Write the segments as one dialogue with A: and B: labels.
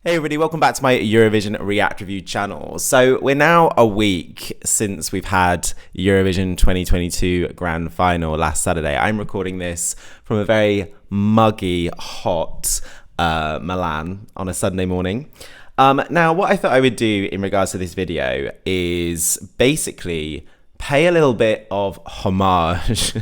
A: Hey everybody, welcome back to my Eurovision React Review channel. So we're now a week since we've had Eurovision 2022 Grand Final last Saturday. I'm recording this from a very muggy, hot Milan on a Sunday morning. Now, what I thought I would do in regards to this video is basically pay a little bit of homage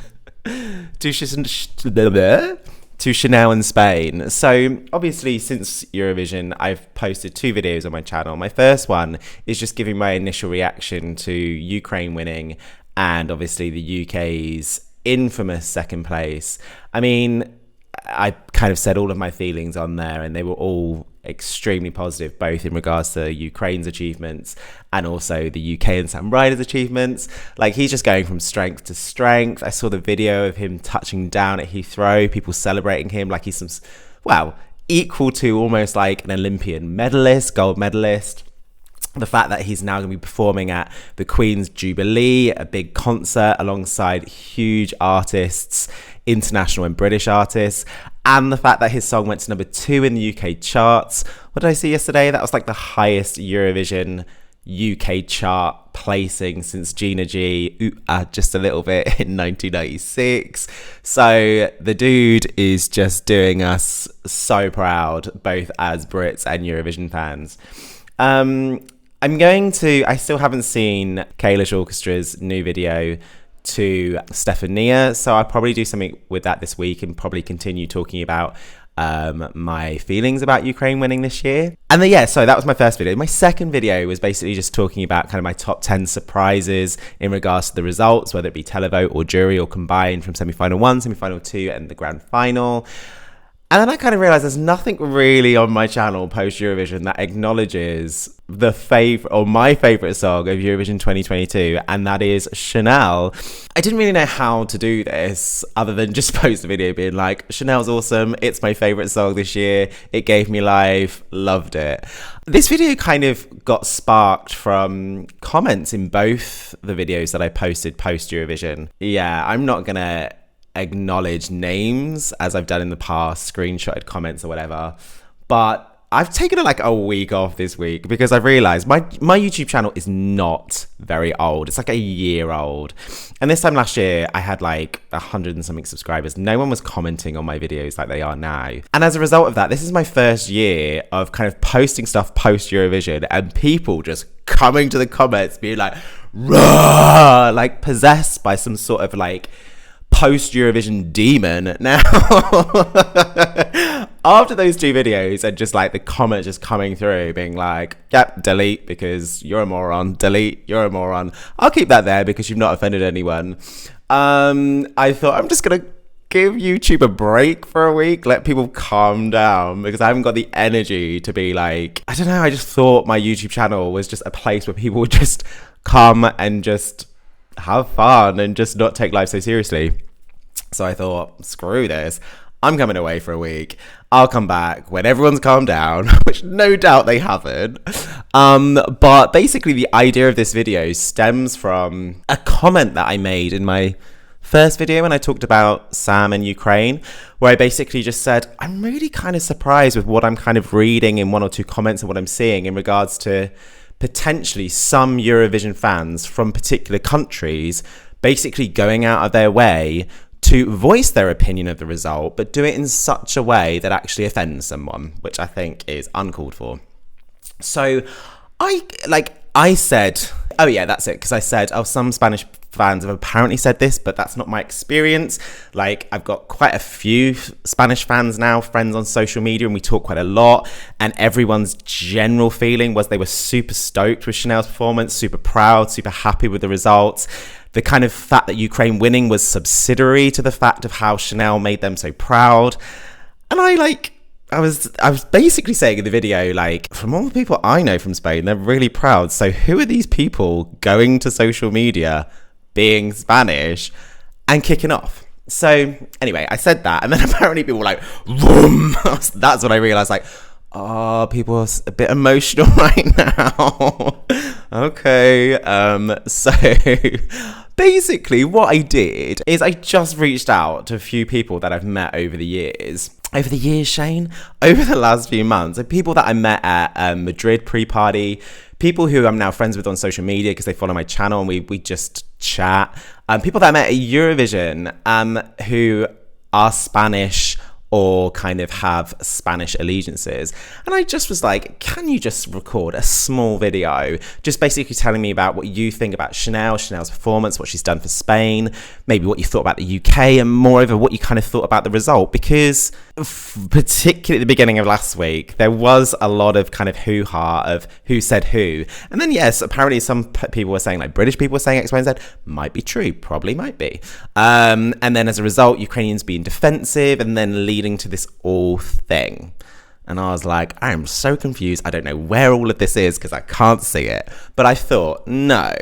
A: to Chanel in Spain. So obviously since Eurovision, I've posted two videos on my channel. My first one is just giving my initial reaction to Ukraine winning and obviously the UK's infamous second place. I mean, I kind of said all of my feelings on there and they were all extremely positive, both in regards to Ukraine's achievements and also the UK and Sam Ryder's achievements. Like, he's just going from strength to strength. I saw the video of him touching down at Heathrow, people celebrating him like he's some, well, equal to almost like an Olympian medalist, gold medalist. The fact that he's now going to be performing at the Queen's Jubilee, a big concert alongside huge artists, international and British artists, and the fact that his song went to #2 in the UK charts. What did I see yesterday? That was like the highest Eurovision UK chart placing since Gina G, just a little bit, in 1996. So the dude is just doing us so proud, both as Brits and Eurovision fans. I still haven't seen Kalish Orchestra's new video to Stefania, so I'll probably do something with that this week and probably continue talking about my feelings about Ukraine winning this year. And then, so that was my first video. My second video was basically just talking about kind of my top 10 surprises in regards to the results, whether it be televote or jury or combined from semi-final 1, semi-final 2 and the grand final. And then I kind of realized there's nothing really on my channel post Eurovision that acknowledges the favorite or my favorite song of Eurovision 2022, and that is Chanel. I didn't really know how to do this other than just post a video being like, Chanel's awesome, it's my favorite song this year, it gave me life, loved it. This video kind of got sparked from comments in both the videos that I posted post Eurovision. Yeah, I'm not gonna acknowledge names as I've done in the past, screenshotted comments or whatever, but I've taken like a week off this week because I've realized my YouTube channel is not very old. It's like a year old, and this time last year I had like 100 and something subscribers. No one was commenting on my videos like they are now, and as a result of that, this is my first year of kind of posting stuff post Eurovision and people just coming to the comments being like, "Rah!" like possessed by some sort of like post-Eurovision demon. Now, after those two videos and just like the comments just coming through being like, yep, delete because you're a moron, delete, you're a moron, I'll keep that there because you've not offended anyone. I thought I'm just gonna give YouTube a break for a week, let people calm down, because I haven't got the energy to be like, I don't know, I just thought my YouTube channel was just a place where people would just come and just have fun and just not take life so seriously. So I thought, screw this, I'm coming away for a week. I'll come back when everyone's calmed down, which no doubt they haven't. But basically the idea of this video stems from a comment that I made in my first video when I talked about Sam and Ukraine, where I basically just said, I'm really kind of surprised with what I'm kind of reading in one or two comments and what I'm seeing in regards to potentially some Eurovision fans from particular countries basically going out of their way to voice their opinion of the result, but do it in such a way that actually offends someone, which I think is uncalled for. So I said, oh yeah, that's it, because I said, oh, some Spanish fans have apparently said this, but that's not my experience. Like, I've got quite a few Spanish fans now, friends on social media, and we talk quite a lot, and everyone's general feeling was they were super stoked with Chanel's performance, super proud, super happy with the results. The kind of fact that Ukraine winning was subsidiary to the fact of how Chanel made them so proud. And I was basically saying in the video, like, from all the people I know from Spain, they're really proud. So who are these people going to social media, being Spanish, and kicking off? So anyway, I said that, and then apparently people were like, vroom. That's when I realized, like, oh, people are a bit emotional right now. Okay, so basically what I did is I just reached out to a few people that I've met over the years, over the years, Shane, over the last few months, the people that I met at Madrid pre-party, people who I'm now friends with on social media because they follow my channel and we just chat, people that I met at Eurovision who are Spanish or kind of have Spanish allegiances. And I just was like, can you just record a small video just basically telling me about what you think about Chanel's performance, what she's done for Spain, maybe what you thought about the UK, and moreover, what you kind of thought about the result? Because particularly at the beginning of last week, there was a lot of kind of hoo-ha of who said who. And then, yes, apparently some people were saying, like British people were saying X, Y, and Z. Might be true, probably might be. And then as a result, Ukrainians being defensive and then leading to this all thing. And I was like, I am so confused. I don't know where all of this is because I can't see it. But I thought, no,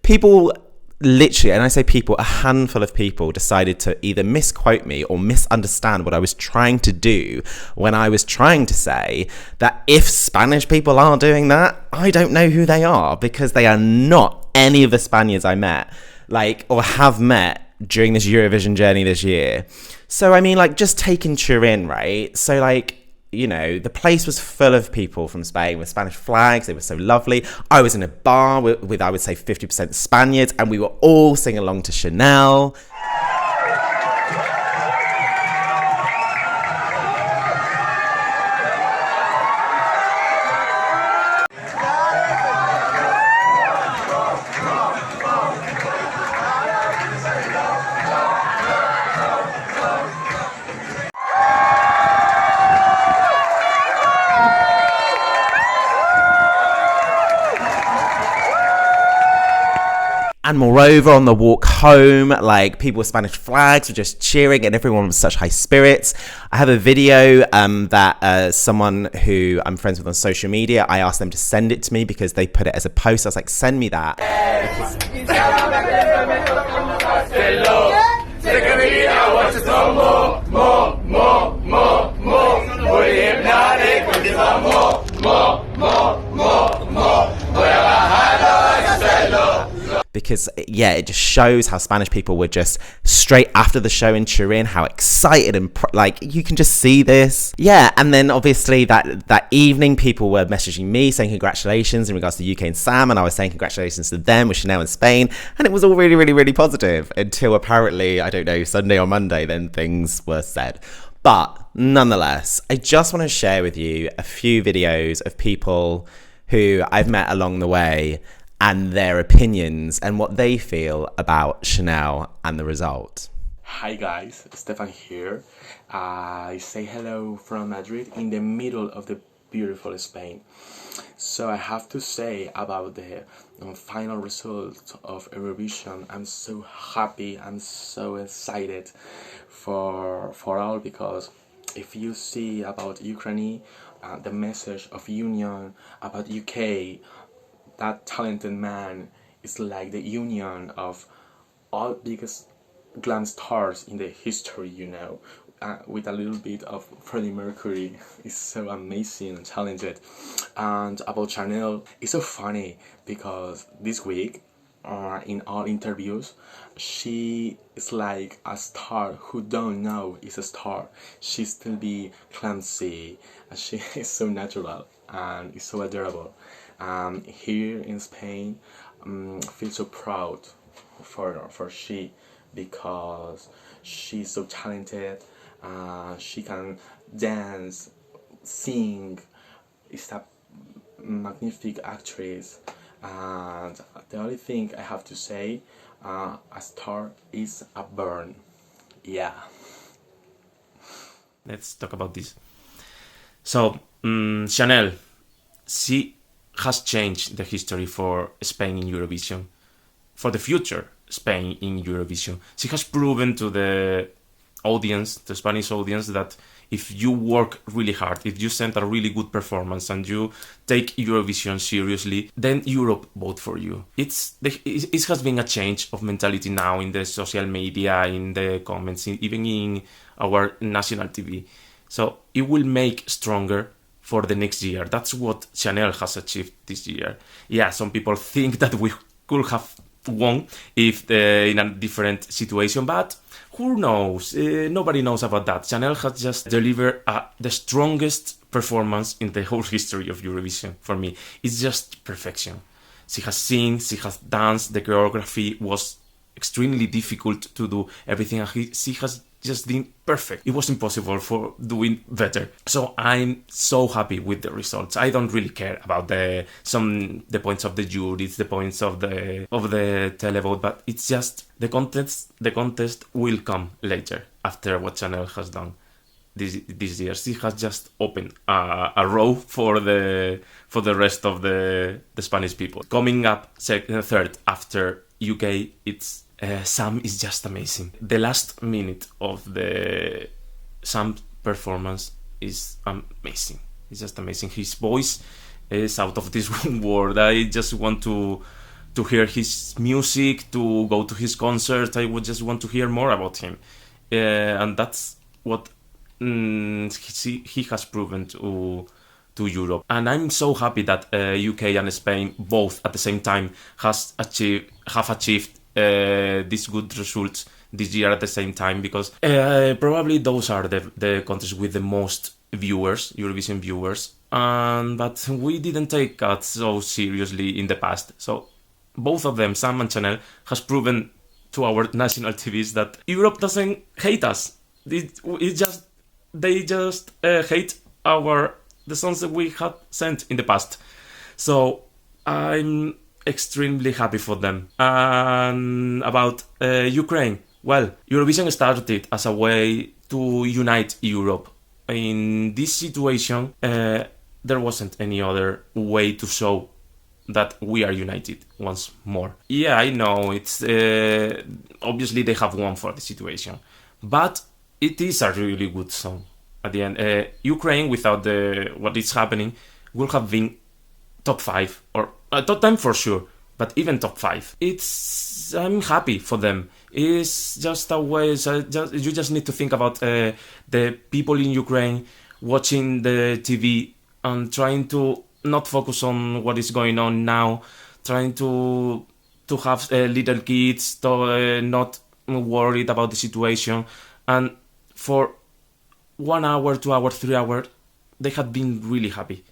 A: people literally, and I say people, a handful of people decided to either misquote me or misunderstand what I was trying to do when I was trying to say that if Spanish people are doing that, I don't know who they are, because they are not any of the Spaniards I met, like, or have met during this Eurovision journey this year. So, I mean, like, just taking Turin, right? So, like, you know, the place was full of people from Spain with Spanish flags. They were so lovely. I was in a bar with I would say, 50% Spaniards, and we were all singing along to Chanel. And moreover, on the walk home, like, people with Spanish flags were just cheering and everyone was such high spirits. I have a video that someone who I'm friends with on social media, I asked them to send it to me because they put it as a post. I was like, send me that. Because, yeah, it just shows how Spanish people were just straight after the show in Turin, how excited and like, you can just see this. Yeah, and then obviously that evening, people were messaging me saying congratulations in regards to UK and Sam, and I was saying congratulations to them with Chanel in Spain, and it was all really, really, really positive until apparently, I don't know, Sunday or Monday, then things were said. But nonetheless, I just want to share with you a few videos of people who I've met along the way and their opinions and what they feel about Chanel and the result.
B: Hi guys, Stefan here. I say hello from Madrid in the middle of the beautiful Spain. So I have to say about the final result of Eurovision, I'm so happy, I'm so excited for all, because if you see about Ukraine, the message of union, about UK, that talented man is like the union of all biggest glam stars in the history, you know, with a little bit of Freddie Mercury. Is so amazing and talented. And about Chanel, it's so funny because this week, in all interviews, she is like a star who don't know is a star. She still be clumsy, and she is so natural and is so adorable. Here in Spain, feel so proud for she, because she's so talented. She can dance, sing, is a magnificent actress. And the only thing I have to say, a star is a burn. Yeah.
C: Let's talk about this. So, Chanel, she has changed the history for Spain in Eurovision, for the future Spain in Eurovision. She has proven to the audience, the Spanish audience, that if you work really hard, if you send a really good performance and you take Eurovision seriously, then Europe vote for you. It has been a change of mentality now in the social media, in the comments, even in our national TV. So it will make stronger for the next year. That's what Chanel has achieved this year. Yeah, some people think that we could have won if in a different situation, but who knows? Nobody knows about that. Chanel has just delivered the strongest performance in the whole history of Eurovision for me. It's just perfection. She has sing, she has danced, the choreography was extremely difficult to do everything, and she has just been perfect. It was impossible for doing better. So I'm so happy with the results. I don't really care about the points of the juries, the points of the televote, but it's just the contest. The contest will come later after what Chanel has done this year. She has just opened a row for the rest of the Spanish people. Coming up third after UK, it's Sam is just amazing. The last minute of the Sam performance is amazing. It's just amazing. His voice is out of this world. I just want to hear his music, to go to his concert. I would just want to hear more about him, and that's what he has proven to Europe. And I'm so happy that UK and Spain both at the same time have achieved these good results this year at the same time, because probably those are the countries with the most viewers, Eurovision viewers, but we didn't take that so seriously in the past. So both of them, Sam and Chanel, has proven to our national TVs that Europe doesn't hate us. They just hate the songs that we had sent in the past. So I'm extremely happy for them. And about Ukraine, well, Eurovision started as a way to unite Europe. In this situation, there wasn't any other way to show that we are united once more. Yeah, I know, it's obviously they have won for the situation, but it is a really good song. At the end, Ukraine, without what is happening, would have been top 5 or top 10 for sure, but even top 5. I'm happy for them. It's just a way. You just need to think about the people in Ukraine watching the TV and trying to not focus on what is going on now, trying to have little kids, not worried about the situation, and for 1 hour, 2 hours, 3 hours, they had been really happy.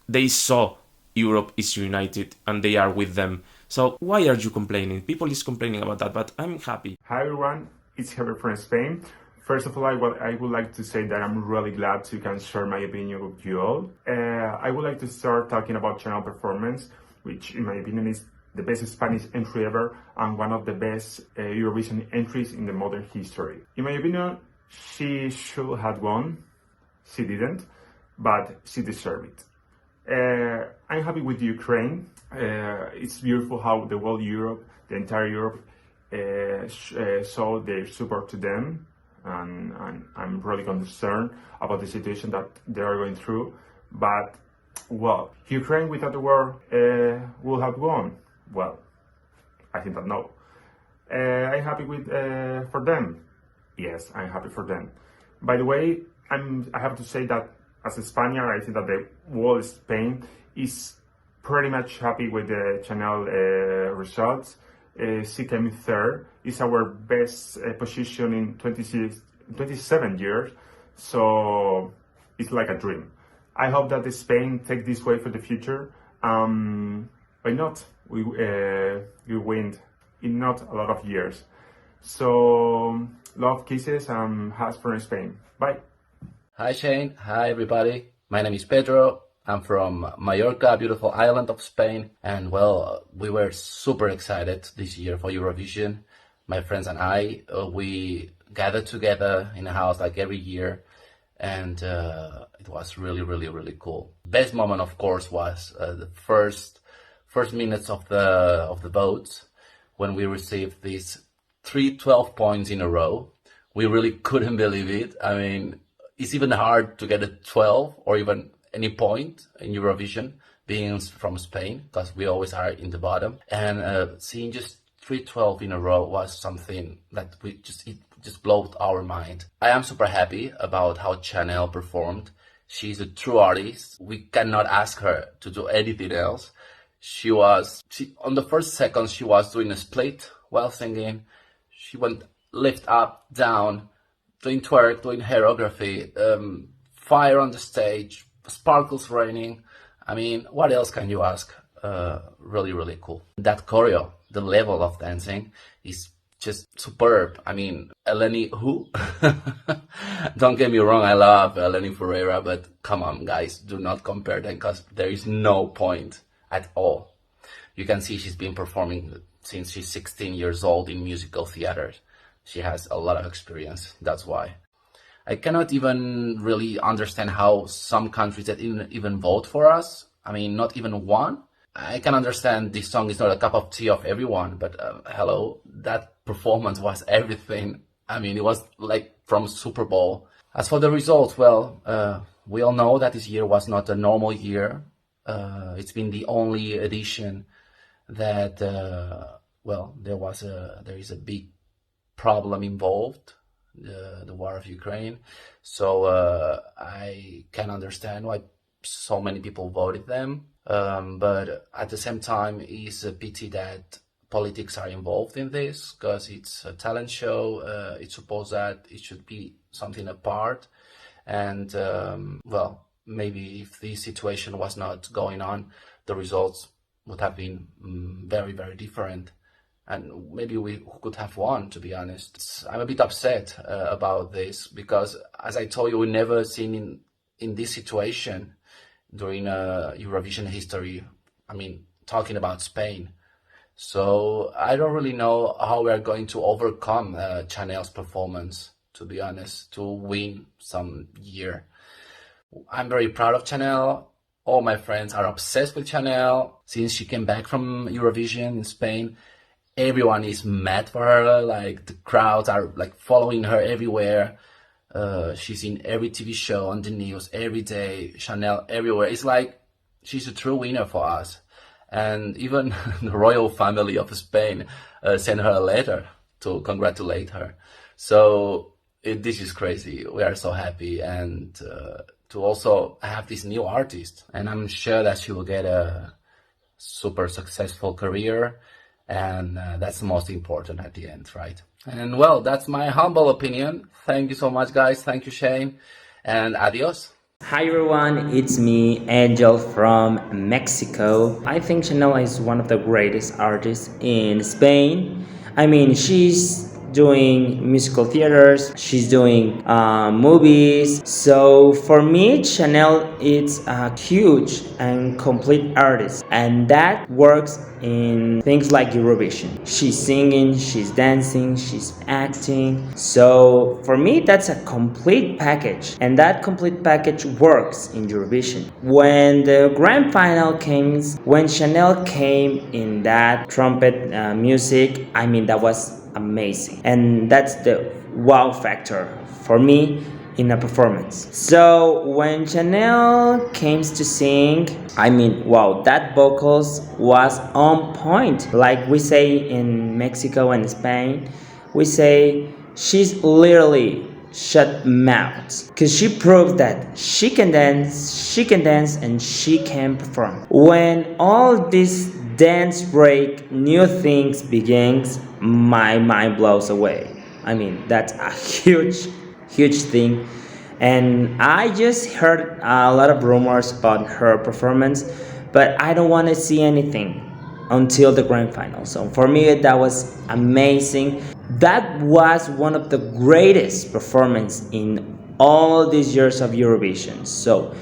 C: They saw Europe is united and they are with them. So why are you complaining? People is complaining about that, but I'm happy.
D: Hi everyone, it's Herbert from Spain. First of all, I would like to say that I'm really glad to can share my opinion with you all. I would like to start talking about Chanel performance, which in my opinion is the best Spanish entry ever and one of the best Eurovision entries in the modern history. In my opinion, she should have won. She didn't, but she deserved it. I'm happy with Ukraine. It's beautiful how the whole Europe, the entire Europe, show their support to them, and I'm really concerned about the situation that they are going through. But, well, Ukraine without the war will have won. Well, I think that no. I'm happy for them. Yes, I'm happy for them. By the way, I have to say that as a Spaniard, I think that the whole Spain is pretty much happy with the Chanel results. She came third. It's our best position in 27 years. So it's like a dream. I hope that Spain take this way for the future. Why not? We win in not a lot of years. So love, kisses, and hugs from Spain. Bye.
E: Hi Shane, hi everybody. My name is Pedro. I'm from Mallorca, beautiful island of Spain. And well, we were super excited this year for Eurovision. My friends and I, we gathered together in a house like every year. And it was really, really, really cool. Best moment, of course, was the first minutes of the votes when we received these 12 points in a row. We really couldn't believe it. I mean, it's even hard to get a 12 or even any point in Eurovision being from Spain, because we always are in the bottom. And seeing just 12 in a row was something that it just blew our mind. I am super happy about how Chanel performed. She's a true artist. We cannot ask her to do anything else. On the first second, she was doing a split while singing. She went lift up, down, doing twerk, doing choreography, fire on the stage, sparkles raining. I mean, what else can you ask? Really, really cool. That choreo, the level of dancing is just superb. I mean, Eleni, who? Don't get me wrong, I love Eleni Ferreira, but come on, guys, do not compare them because there is no point at all. You can see she's been performing since she's 16 years old in musical theater. She has a lot of experience, that's why. I cannot even really understand how some countries that even vote for us, I mean, not even one. I can understand this song is not a cup of tea of everyone, but hello, that performance was everything. I mean, it was like from Super Bowl. As for the results, well, we all know that this year was not a normal year. It's been the only edition that, well, there is a big problem involved, the war of Ukraine. So I can understand why so many people voted them. But at the same time, it's a pity that politics are involved in this because it's a talent show. It's supposed that it should be something apart. And, well, maybe if this situation was not going on, the results would have been very, very different. And maybe we could have won, to be honest. I'm a bit upset about this because, as I told you, we never seen in this situation during Eurovision history. I mean, talking about Spain. So I don't really know how we are going to overcome Chanel's performance, to be honest, to win some year. I'm very proud of Chanel. All my friends are obsessed with Chanel. Since she came back from Eurovision in Spain, everyone is mad for her. Like, the crowds are like following her everywhere. She's in every TV show, on the news, every day, Chanel everywhere. It's like she's a true winner for us. And even the royal family of Spain sent her a letter to congratulate her. So this is crazy. We are so happy. And to also have this new artist. And I'm sure that she will get a super successful career. And that's the most important at the end, right? And well, that's my humble opinion. Thank you so much, guys. Thank you, Shane. And adios.
F: Hi everyone, it's me, Angel from Mexico. I think Chanel is one of the greatest artists in Spain. I mean, she's doing musical theaters, she's doing movies. So for me, Chanel is a huge and complete artist, and that works in things like Eurovision. She's singing, she's dancing, she's acting. So for me, that's a complete package, and that complete package works in Eurovision. When the grand final came, when Chanel came in that trumpet music, I mean, that was amazing, and that's the wow factor for me in a performance. So when Chanel came to sing, I mean, wow, that vocals was on point. Like we say in Mexico and Spain, we say she's literally shut mouth, because she proves that she can dance and she can perform. When all this dance break, new things begins, my mind blows away. I mean, that's a huge thing. And I just heard a lot of rumors about her performance, but I don't want to see anything until the grand final. So for me, that was amazing. That was one of the greatest performances in all these years of Eurovision. So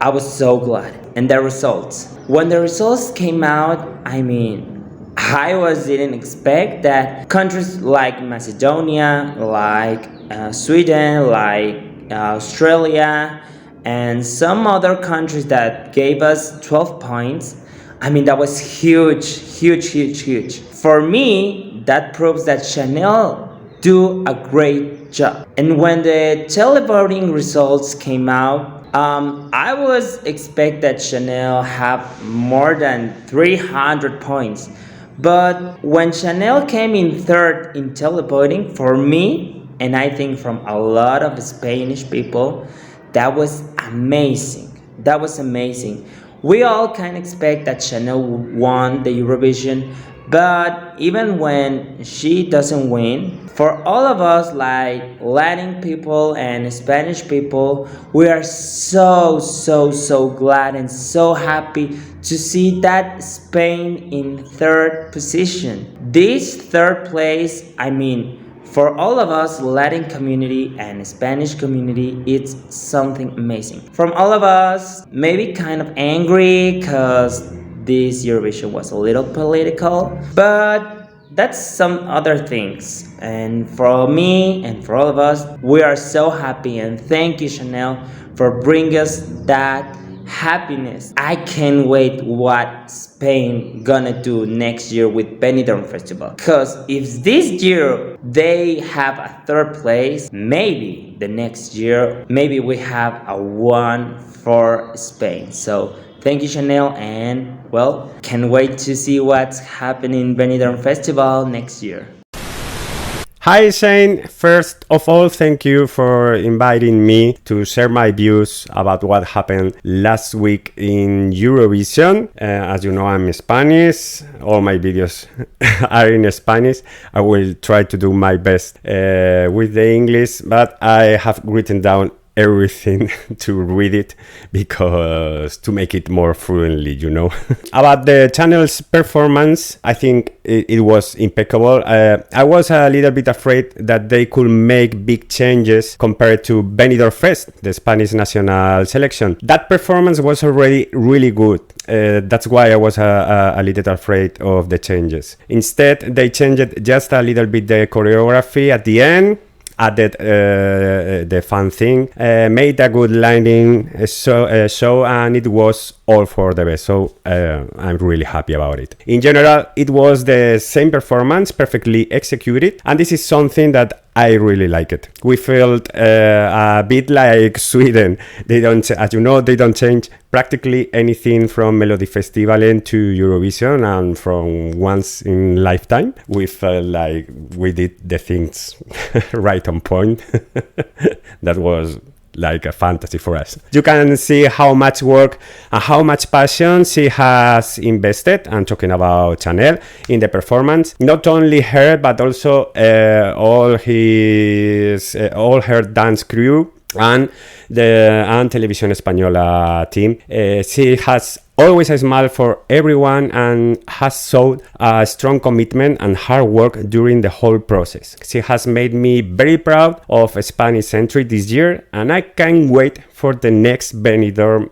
F: I was so glad. And the results. When the results came out, I mean, I didn't expect that countries like Macedonia, like Sweden, like Australia, and some other countries that gave us 12 points. I mean, that was huge. For me, that proves that Chanel do a great job. And when the televoting results came out, I was expect that Chanel have more than 300 points. But when Chanel came in third in televoting, for me, and I think from a lot of Spanish people, that was amazing. We all can expect that Chanel won the Eurovision, but even when she doesn't win, for all of us like Latin people and Spanish people, we are so glad and so happy to see that Spain in third position. This third place, I mean, for all of us Latin community and Spanish community, it's something amazing. From all of us, maybe kind of angry because this Eurovision was a little political, but that's some other things. And for me and for all of us, we are so happy and thank you, Chanel, for bringing us that happiness. I can't wait what Spain gonna do next year with Benidorm Festival. Cause if this year they have a third place, maybe the next year, maybe we have a one for Spain. So thank you, Chanel, and well, can't wait to see what's happening in Benidorm Festival next year.
G: Hi Shane, first of all thank you for inviting me to share my views about what happened last week in Eurovision. As you know, I'm Spanish, all my videos are in Spanish. I will try to do my best with the English, but I have written down everything to read it because to make it more fluently, you know. About the channel's performance, I think it was impeccable. I was a little bit afraid that they could make big changes compared to Benidorm Fest, the Spanish national selection. That performance was already really good. That's why I was a little afraid of the changes. Instead, they changed just a little bit the choreography at the end, added the fun thing, made a good lighting show, and it was all for the best. So I'm really happy about it. In general, it was the same performance, perfectly executed, and this is something that I really like it. We felt a bit like Sweden. They don't, as you know, they don't change practically anything from Melodifestivalen to Eurovision, and from once in lifetime, we felt like we did the things right on point. That was like a fantasy for us. You can see how much work and how much passion she has invested. I'm talking about Chanel in the performance. Not only her, but also all her dance crew and the Televisión Española team. She has always a smile for everyone and has showed a strong commitment and hard work during the whole process. She has made me very proud of Spanish entry this year, and I can't wait for the next Benidorm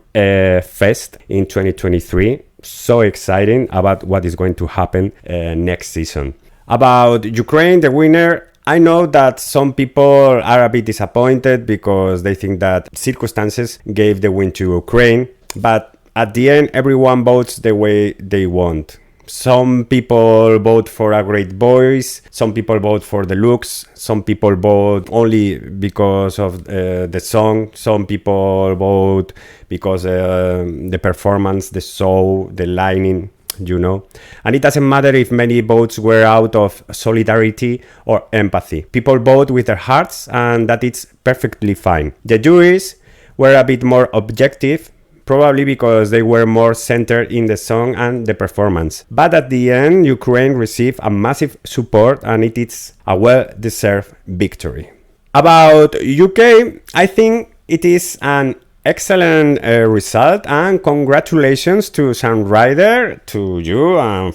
G: Fest in 2023. So exciting about what is going to happen next season. About Ukraine, the winner, I know that some people are a bit disappointed because they think that circumstances gave the win to Ukraine, but at the end, everyone votes the way they want. Some people vote for a great voice, some people vote for the looks, some people vote only because of the song, some people vote because the performance, the show, the lighting, you know. And it doesn't matter if many votes were out of solidarity or empathy. People vote with their hearts, and that is perfectly fine. The juries were a bit more objective, probably because they were more centered in the song and the performance. But at the end, Ukraine received a massive support, and it is a well-deserved victory. About UK, I think it is an excellent result, and congratulations to Sam Ryder, to you, and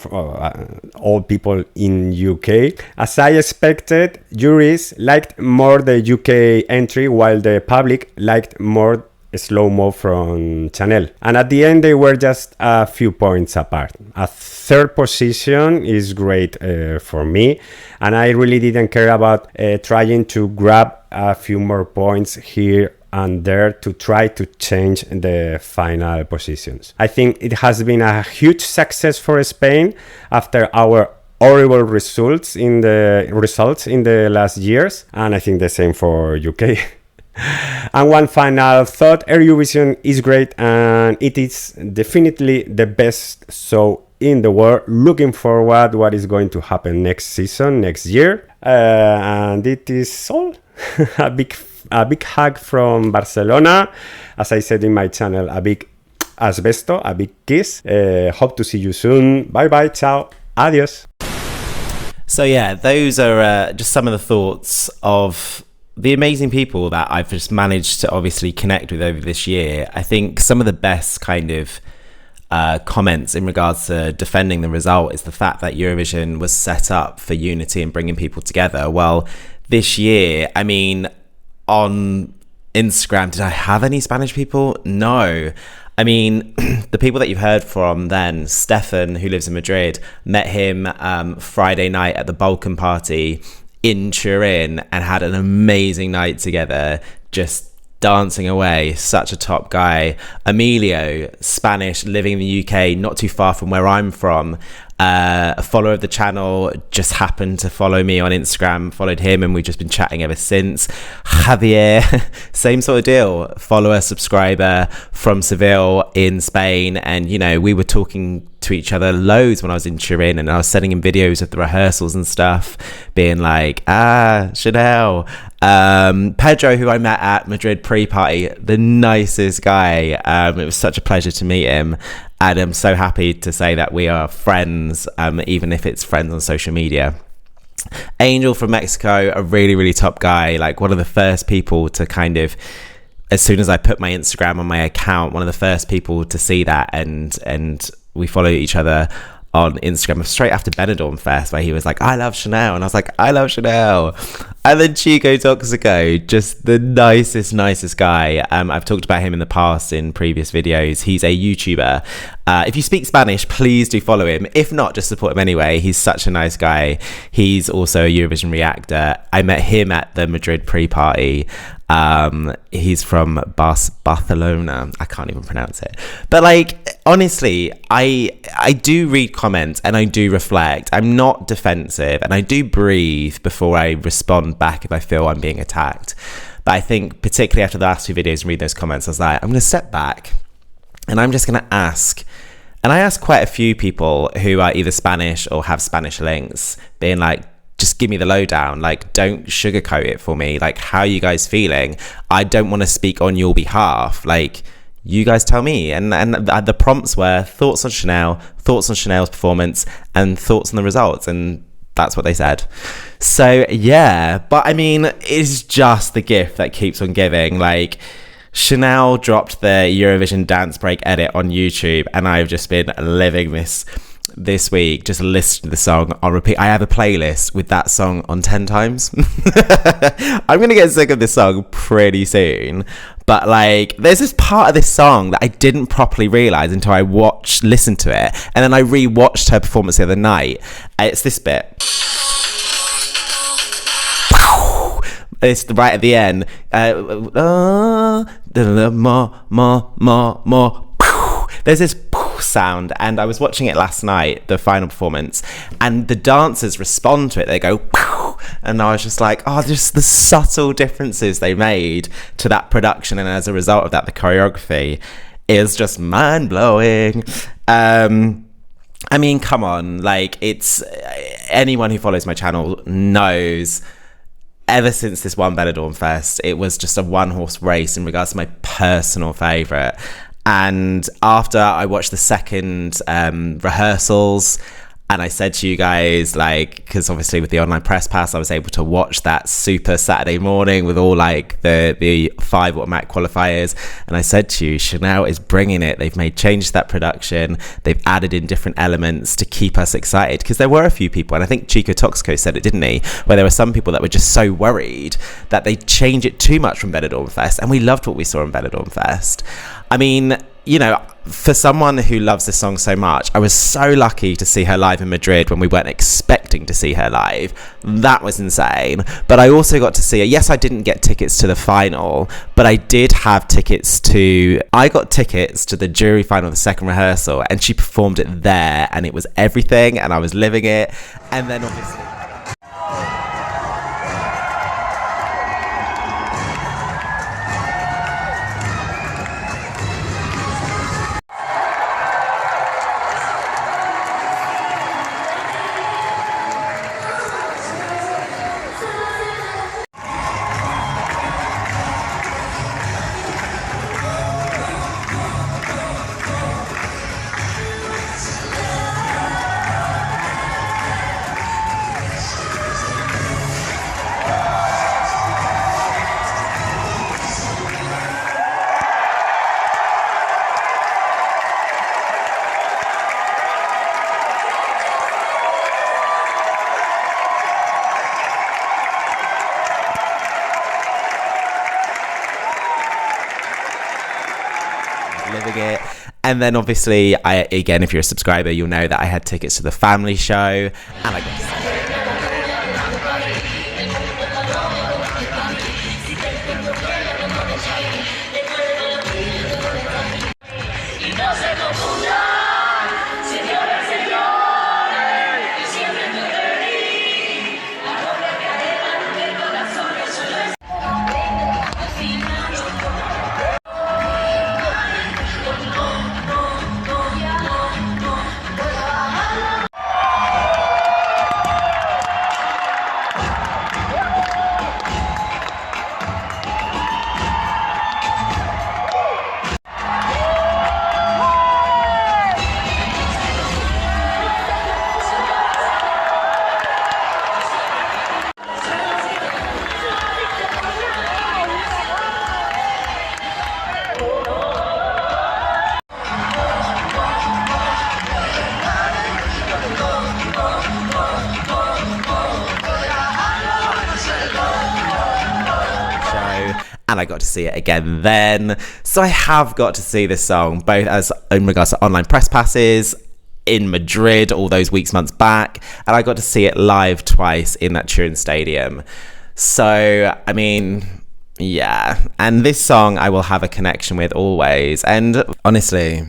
G: all people in UK. As I expected, juries liked more the UK entry, while the public liked more slow-mo from Chanel, and at the end they were just a few points apart. A third position is great for me, and I really didn't care about trying to grab a few more points here and there to try to change the final positions. I think it has been a huge success for Spain after our horrible results in the last years, and I think the same for UK. And one final thought, Eurovision is great, and it is definitely the best show in the world. Looking forward what is going to happen next season, next year, and it is all. a big hug from Barcelona. As I said in my channel, a big Asbesto, a big kiss. Hope to see you soon. Bye bye, ciao, adios.
A: So yeah, those are just some of the thoughts of the amazing people that I've just managed to obviously connect with over this year. I think some of the best kind of comments in regards to defending the result is the fact that Eurovision was set up for unity and bringing people together. Well, this year, I mean, on Instagram, did I have any Spanish people? No. I mean, the people that you've heard from then, Stefan, who lives in Madrid, met him Friday night at the Balkan party in Turin and had an amazing night together, just dancing away. Such a top guy. Emilio, Spanish, living in the UK, not too far from where I'm from. A follower of the channel, just happened to follow me on Instagram, followed him, and we've just been chatting ever since. Javier, same sort of deal, follower, subscriber from Seville in Spain, and you know, we were talking to each other loads when I was in Turin, and I was sending him videos of the rehearsals and stuff, being like, Chanel. Pedro, who I met at Madrid pre-party, the nicest guy. It was such a pleasure to meet him, and I'm so happy to say that we are friends, even if it's friends on social media. Angel from Mexico, a really, really top guy, like one of the first people to kind of, as soon as I put my Instagram on my account, one of the first people to see that, and we follow each other on Instagram straight after Benidorm Fest, where he was like, I love Chanel, and I was like, I love Chanel. And then Chico Toxico, just the nicest guy. I've talked about him in the past in previous videos. He's a YouTuber. If you speak Spanish, please do follow him. If not, just support him anyway. He's such a nice guy. He's also a Eurovision reactor. I met him at the Madrid pre-party. He's from Barcelona. I can't even pronounce it. But like, honestly, I do read comments and I do reflect. I'm not defensive, and I do breathe before I respond back if I feel I'm being attacked. But I think particularly after the last two videos and read those comments, I was like, I'm going to step back and I'm just going to ask. And I asked quite a few people who are either Spanish or have Spanish links, being like, just give me the lowdown. Like, don't sugarcoat it for me. Like, how are you guys feeling? I don't want to speak on your behalf. Like, you guys tell me. And the prompts were thoughts on Chanel, thoughts on Chanel's performance, and thoughts on the results. And that's what they said. So, yeah. But, I mean, it's just the gift that keeps on giving. Like, Chanel dropped the Eurovision Dance Break edit on YouTube, and I've just been living this week, just listening to the song on repeat. I have a playlist with that song on 10 times. I'm gonna get sick of this song pretty soon, but like, there's this part of this song that I didn't properly realize until I listened to it, and then I re-watched her performance the other night. It's this bit. It's right at the end. There's this sound, and I was watching it last night, the final performance, and the dancers respond to it. They go, and I was just like, oh, just the subtle differences they made to that production, and as a result of that, the choreography is just mind-blowing. I mean, come on, like, it's anyone who follows my channel knows ever since this one Benidorm Fest, it was just a one-horse race in regards to my personal favourite. And after I watched the second rehearsals, and I said to you guys, like, because obviously with the online press pass, I was able to watch that super Saturday morning with all like the 5 automatic qualifiers. And I said to you, Chanel is bringing it. They've made changes to that production. They've added in different elements to keep us excited. Because there were a few people, and I think Chico Toxico said it, didn't he? Where there were some people that were just so worried that they change it too much from Benidorm Fest. And we loved what we saw in Benidorm Fest. I mean, you know, for someone who loves this song so much, I was so lucky to see her live in Madrid when we weren't expecting to see her live. That was insane. But I also got to see her. Yes, I didn't get tickets to the final, but I did have tickets to... I got tickets to the jury final, the second rehearsal, and she performed it there, and it was everything, and I was living it. And then obviously... it. And then obviously, again, if you're a subscriber, you'll know that I had tickets to the family show, and I got to see it. And I got to see it again then. So I have got to see this song, both as in regards to online press passes, in Madrid all those weeks, months back, and I got to see it live twice in that Turin Stadium. So, I mean, yeah. And this song I will have a connection with always. And honestly,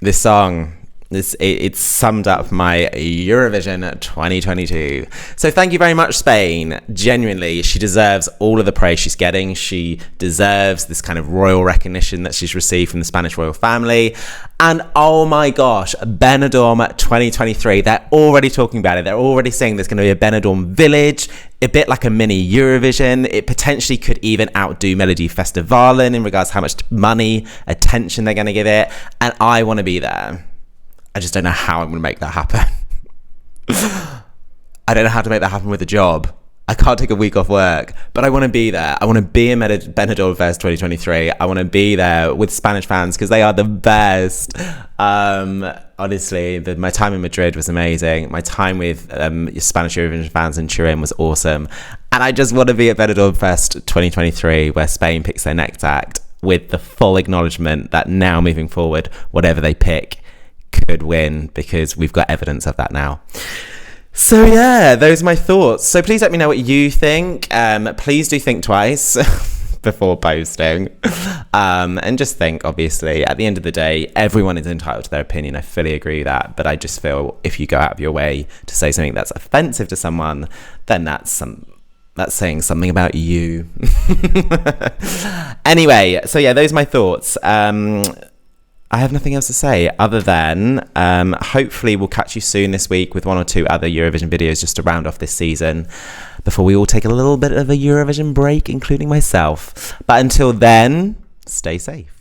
A: this song, it summed up my Eurovision 2022. So thank you very much, Spain. Genuinely, she deserves all of the praise she's getting. She deserves this kind of royal recognition that she's received from the Spanish royal family. And oh my gosh, Benidorm 2023. They're already talking about it. They're already saying there's going to be a Benidorm village, a bit like a mini Eurovision. It potentially could even outdo Melody Festivalen in regards to how much money, attention they're going to give it. And I want to be there. I just don't know how I'm going to make that happen. I don't know how to make that happen with a job. I can't take a week off work, but I want to be there. I want to be in Benidorm Fest 2023. I want to be there with Spanish fans because they are the best. Honestly, my time in Madrid was amazing. My time with Spanish Eurovision fans in Turin was awesome. And I just want to be at Benidorm Fest 2023 where Spain picks their next act with the full acknowledgement that now moving forward, whatever they pick could win because we've got evidence of that now. So yeah, those are my thoughts. So please let me know what you think. Please do think twice before posting. And just think, obviously, at the end of the day, everyone is entitled to their opinion. I fully agree with that. But I just feel if you go out of your way to say something that's offensive to someone, then that's saying something about you. Anyway, so yeah, those are my thoughts. I have nothing else to say other than hopefully we'll catch you soon this week with one or two other Eurovision videos just to round off this season before we all take a little bit of a Eurovision break, including myself. But until then, stay safe.